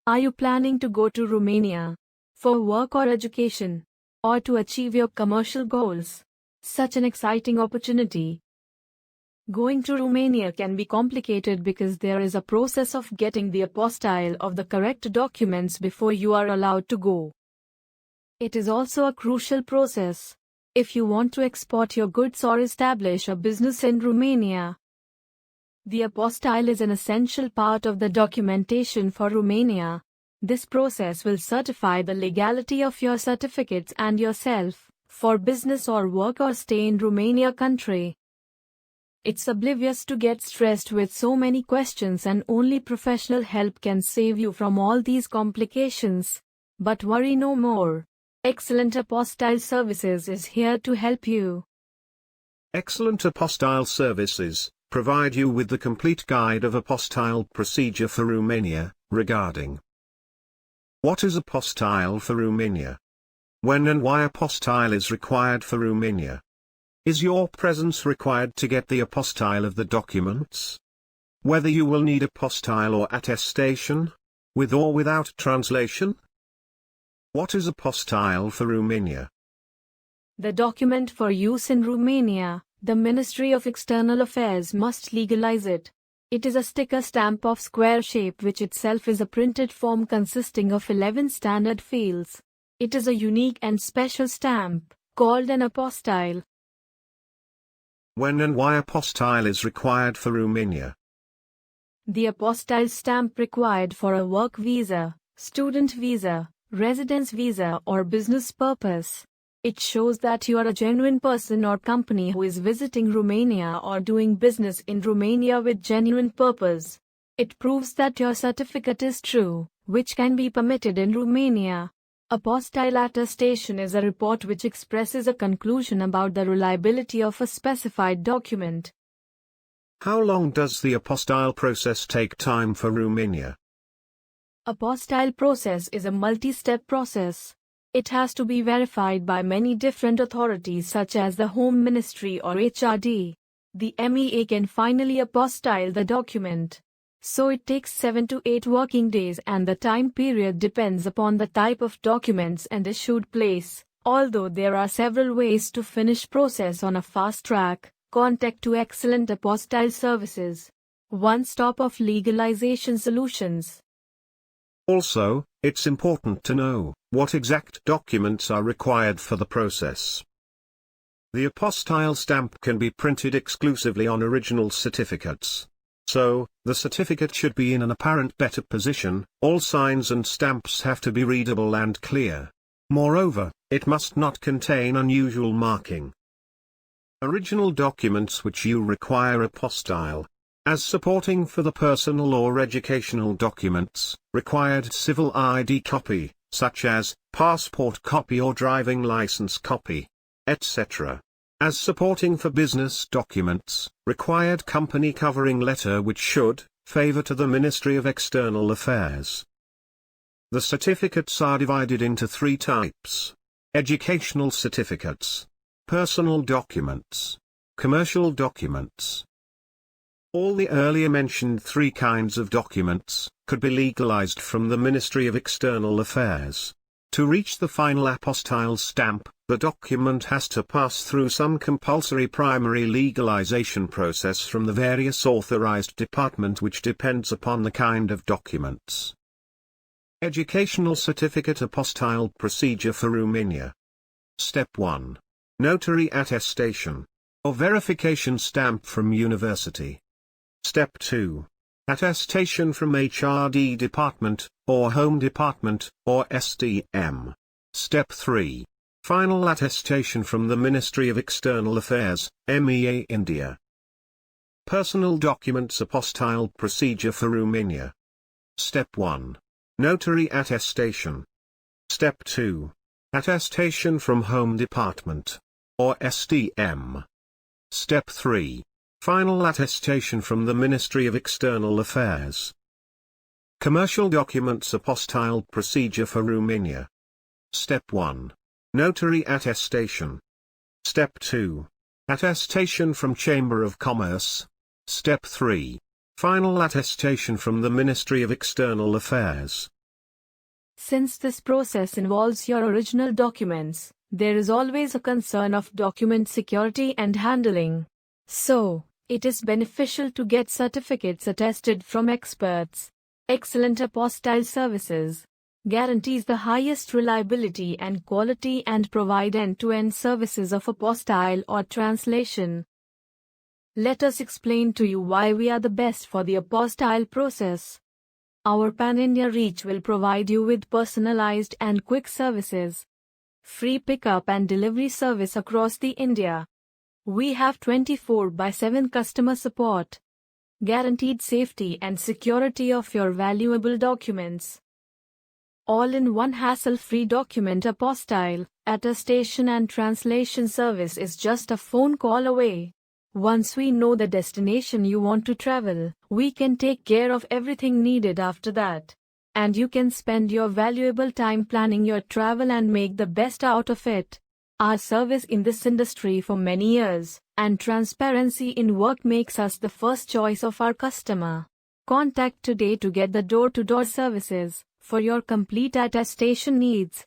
Are you planning to go to Romania for work or education, or to achieve your commercial goals? Such an exciting opportunity. Going to Romania can be complicated because there is a process of getting the apostille of the correct documents before you are allowed to go. It is also a crucial process if you want to export your goods or establish a business in Romania. The apostille is an essential part of the documentation for Romania. This process will certify the legality of your certificates and yourself for business or work or stay in Romania country. It's oblivious to get stressed with so many questions, and only professional help can save you from all these complications. But worry no more. Excellent Apostille Services is here to help you. Excellent Apostille Services provide you with the complete guide of apostille procedure for Romania, regarding what is apostille for Romania? When and why apostille is required for Romania? Is your presence required to get the apostille of the documents? Whether you will need apostille or attestation, with or without translation? What is apostille for Romania? The document for use in Romania. The Ministry of External Affairs must legalize it. It is a sticker stamp of square shape which itself is a printed form consisting of 11 standard fields. It is a unique and special stamp, called an apostille. When and why apostille is required for Romania? The apostille stamp required for a work visa, student visa, residence visa or business purpose. It shows that you are a genuine person or company who is visiting Romania or doing business in Romania with genuine purpose. It proves that your certificate is true, which can be permitted in Romania. Apostille attestation is a report which expresses a conclusion about the reliability of a specified document. How long does the apostille process take time for Romania? Apostille process is a multi-step process. It has to be verified by many different authorities such as the Home Ministry or HRD. The MEA can finally apostille the document. So it takes 7 to 8 working days, and the time period depends upon the type of documents and issued place. Although there are several ways to finish process on a fast track, contact to Excellent Apostille Services. One stop of legalization solutions. Also, it's important to know what exact documents are required for the process. The apostille stamp can be printed exclusively on original certificates. So, the certificate should be in an apparent better position. All signs and stamps have to be readable and clear. Moreover, it must not contain unusual marking. Original documents which you require apostille as supporting for the personal or educational documents, required civil ID copy, such as passport copy or driving license copy, etc. As supporting for business documents, required company covering letter which should favor to the Ministry of External Affairs. The certificates are divided into 3 types: educational certificates, personal documents, commercial documents. All the earlier mentioned 3 kinds of documents could be legalized from the Ministry of External Affairs. To reach the final apostille stamp, the document has to pass through some compulsory primary legalization process from the various authorized department, which depends upon the kind of documents. Educational Certificate Apostille Procedure for Romania. Step 1. Notary attestation or verification stamp from university. Step 2. Attestation from HRD Department, or Home Department, or SDM. Step 3. Final attestation from the Ministry of External Affairs, MEA India. Personal documents apostille procedure for Romania. Step 1. Notary attestation. Step 2. Attestation from Home Department, or SDM. Step 3. Final attestation from the Ministry of External Affairs. Commercial documents apostille procedure for Romania. Step 1. Notary attestation. Step 2. Attestation from Chamber of Commerce. Step 3. Final attestation from the Ministry of External Affairs. Since this process involves your original documents, there is always a concern of document security and handling. So, it is beneficial to get certificates attested from experts. Excellent apostille services guarantees the highest reliability and quality and provide end-to-end services of apostille or translation. Let us explain to you why we are the best for the apostille process. Our pan-India reach will provide you with personalized and quick services. Free pickup and delivery service across the India. We have 24/7 customer support. Guaranteed safety and security of your valuable documents. All-in-one hassle-free document apostille, attestation and translation service is just a phone call away. Once we know the destination you want to travel, we can take care of everything needed after that. And you can spend your valuable time planning your travel and make the best out of it. Our service in this industry for many years, and transparency in work makes us the first choice of our customer. Contact today to get the door-to-door services for your complete attestation needs.